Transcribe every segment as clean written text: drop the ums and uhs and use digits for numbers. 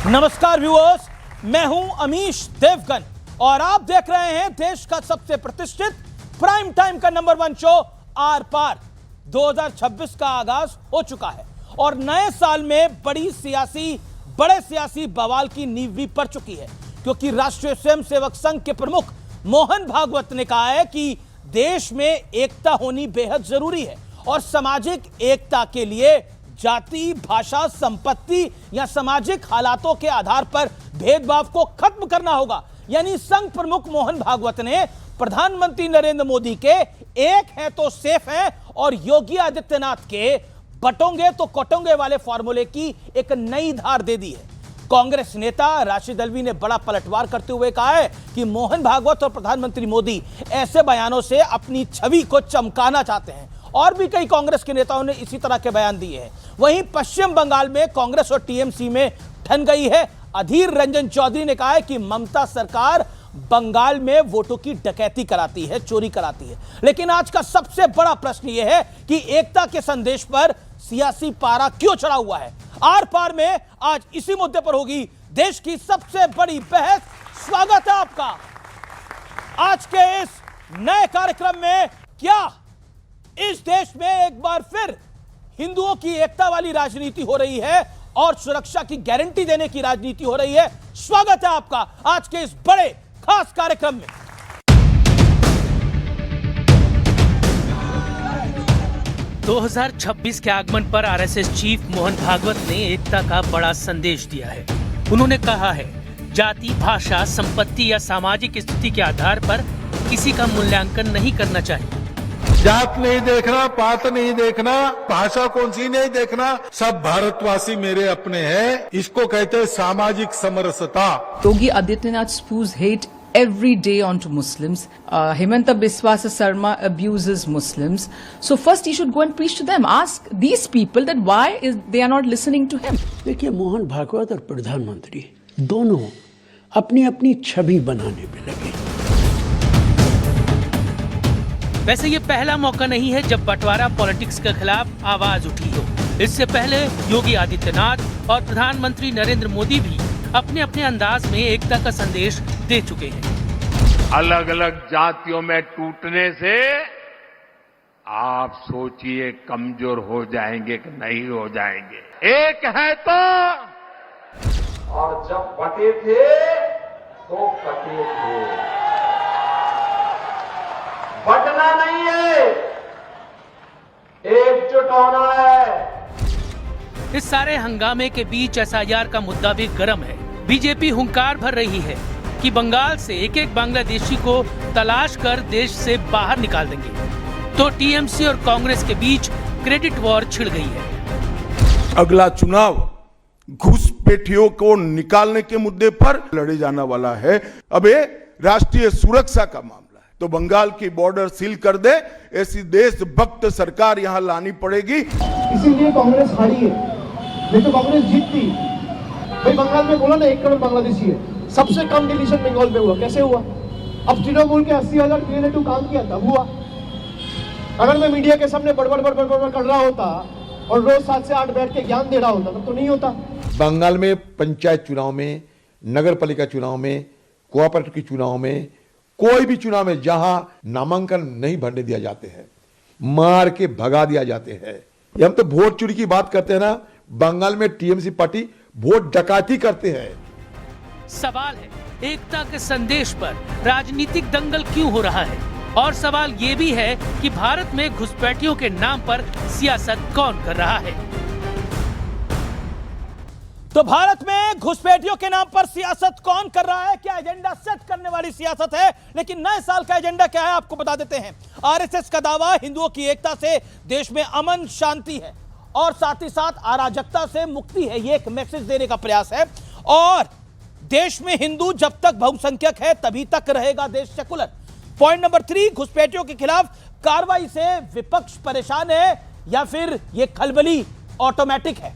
नमस्कार व्यूअर्स, मैं हूं अमीश देवगन और आप देख रहे हैं देश का सबसे प्रतिष्ठित प्राइम टाइम का नंबर 1 शो आर पार। 2026 का आगाज हो चुका है और नए साल में बड़े सियासी बवाल की नींव भी पड़ चुकी है, क्योंकि राष्ट्रीय स्वयंसेवक संघ के प्रमुख मोहन भागवत ने कहा है कि देश में एकता होनी बेहद जरूरी है और सामाजिक एकता के लिए जाति, भाषा, संपत्ति या सामाजिक हालातों के आधार पर भेदभाव को खत्म करना होगा। यानी संघ प्रमुख मोहन भागवत ने प्रधानमंत्री नरेंद्र मोदी के एक है तो सेफ है और योगी आदित्यनाथ के बटोंगे तो कटोंगे वाले फॉर्मूले की एक नई धार दे दी है। कांग्रेस नेता राशिद अल्वी ने बड़ा पलटवार करते हुए कहा है कि मोहन भागवत और प्रधानमंत्री मोदी ऐसे बयानों से अपनी छवि को चमकाना चाहते हैं और भी कई कांग्रेस के नेताओं ने इसी तरह के बयान दिए हैं। वहीं पश्चिम बंगाल में कांग्रेस और टीएमसी में ठन गई है। अधीर रंजन चौधरी ने कहा है कि ममता सरकार बंगाल में वोटों की डकैती कराती है, चोरी कराती है। लेकिन आज का सबसे बड़ा प्रश्न यह है कि एकता के संदेश पर सियासी पारा क्यों चढ़ा हुआ है। आर पार में आज इसी मुद्दे पर होगी देश की सबसे बड़ी बहस। स्वागत है आपका आज के इस नए कार्यक्रम में। क्या इस देश में एक बार फिर हिंदुओं की एकता वाली राजनीति हो रही है और सुरक्षा की गारंटी देने की राजनीति हो रही है? स्वागत है आपका आज के इस बड़े खास कार्यक्रम में। (2026) के आगमन पर आरएसएस चीफ मोहन भागवत ने एकता का बड़ा संदेश दिया है। उन्होंने कहा है, जाति, भाषा, संपत्ति या सामाजिक स्थिति के आधार पर किसी का मूल्यांकन नहीं करना चाहिए। जात नहीं देखना, पात नहीं देखना, भाषा कौन सी नहीं देखना, सब भारतवासी मेरे अपने हैं। इसको कहते हैं सामाजिक समरसता। Yogi Adityanath spews hate every day onto Muslims. Himanta Biswa Sarma abuses Muslims. So first he should go and preach to them. Ask these people that why they are not listening to him. देखिए, मोहन भागवत और प्रधानमंत्री दोनों अपनी अपनी छवि बनाने पे लगे। वैसे ये पहला मौका नहीं है जब बंटवारा पॉलिटिक्स के खिलाफ आवाज उठी हो। इससे पहले योगी आदित्यनाथ और प्रधानमंत्री नरेंद्र मोदी भी अपने अपने अंदाज में एकता का संदेश दे चुके हैं। अलग अलग जातियों में टूटने से आप सोचिए कमजोर हो जाएंगे कि नहीं हो जाएंगे। एक है तो, और जब बटे थे तो कटे थे। बटना नहीं है, एकजुट होना है। इस सारे हंगामे के बीच एसआईआर का मुद्दा भी गर्म है। बीजेपी हुंकार भर रही है कि बंगाल से एक एक बांग्लादेशी को तलाश कर देश से बाहर निकाल देंगे। तो टीएमसी और कांग्रेस के बीच क्रेडिट वॉर छिड़ गई है। अगला चुनाव घुसपैठियों को निकालने के मुद्दे पर लड़े जाने वाला है। अब ये राष्ट्रीय सुरक्षा का मामला है, तो बंगाल की बॉर्डर सील कर दे, ऐसी देशभक्त सरकार यहां लानी पड़ेगी। इसीलिए कांग्रेस हारी है, नहीं तो कांग्रेस जीतती। भाई बंगाल में बोला ना 1 करोड़ बांग्लादेशी है, सबसे कम डिलीशन बंगाल में हुआ। कैसे हुआ? अब तृणमूल के 80,000 क्रिएटिव काम किया तब हुआ। अगर मैं मीडिया के सामने बड़बड़ कर रहा होता और रोज 7 से 8 बैठ के ज्ञान दे रहा होता तब तो नहीं होता। बंगाल में पंचायत चुनाव में, नगर पालिका चुनाव में, कोऑपरेटिव के चुनाव में, कोई भी चुनाव में जहां नामांकन नहीं भरने दिया जाते हैं, मार के भगा दिया जाते हैं। हम तो वोट चोरी की बात करते हैं ना, बंगाल में टीएमसी पार्टी वोट डकैती करते हैं। सवाल है, एकता के संदेश पर राजनीतिक दंगल क्यों हो रहा है? और सवाल ये भी है कि भारत में घुसपैठियों के नाम पर सियासत कौन कर रहा है? तो भारत में घुसपैठियों के नाम पर सियासत कौन कर रहा है? क्या एजेंडा सेट करने वाली सियासत है? लेकिन नए साल का एजेंडा क्या है आपको बता देते हैं। आरएसएस का दावा हिंदुओं की एकता से देश में अमन शांति है और साथ ही साथ अराजकता से मुक्ति है। ये एक मैसेज देने का प्रयास है और देश में हिंदू जब तक बहुसंख्यक है तभी तक रहेगा देश सेकुलर। पॉइंट नंबर 3, घुसपैठियों के खिलाफ कार्रवाई से विपक्ष परेशान है या फिर यह खलबली ऑटोमेटिक है?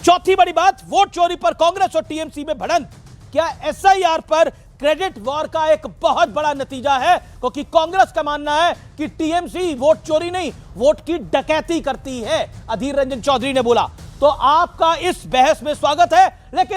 चौथी बड़ी बात, वोट चोरी पर कांग्रेस और टीएमसी में भिड़ंत। क्या एसआईआर पर क्रेडिट वॉर का एक बहुत बड़ा नतीजा है? क्योंकि कांग्रेस का मानना है कि टीएमसी वोट चोरी नहीं, वोट की डकैती करती है। अधीर रंजन चौधरी ने बोला। तो आपका इस बहस में स्वागत है, लेकिन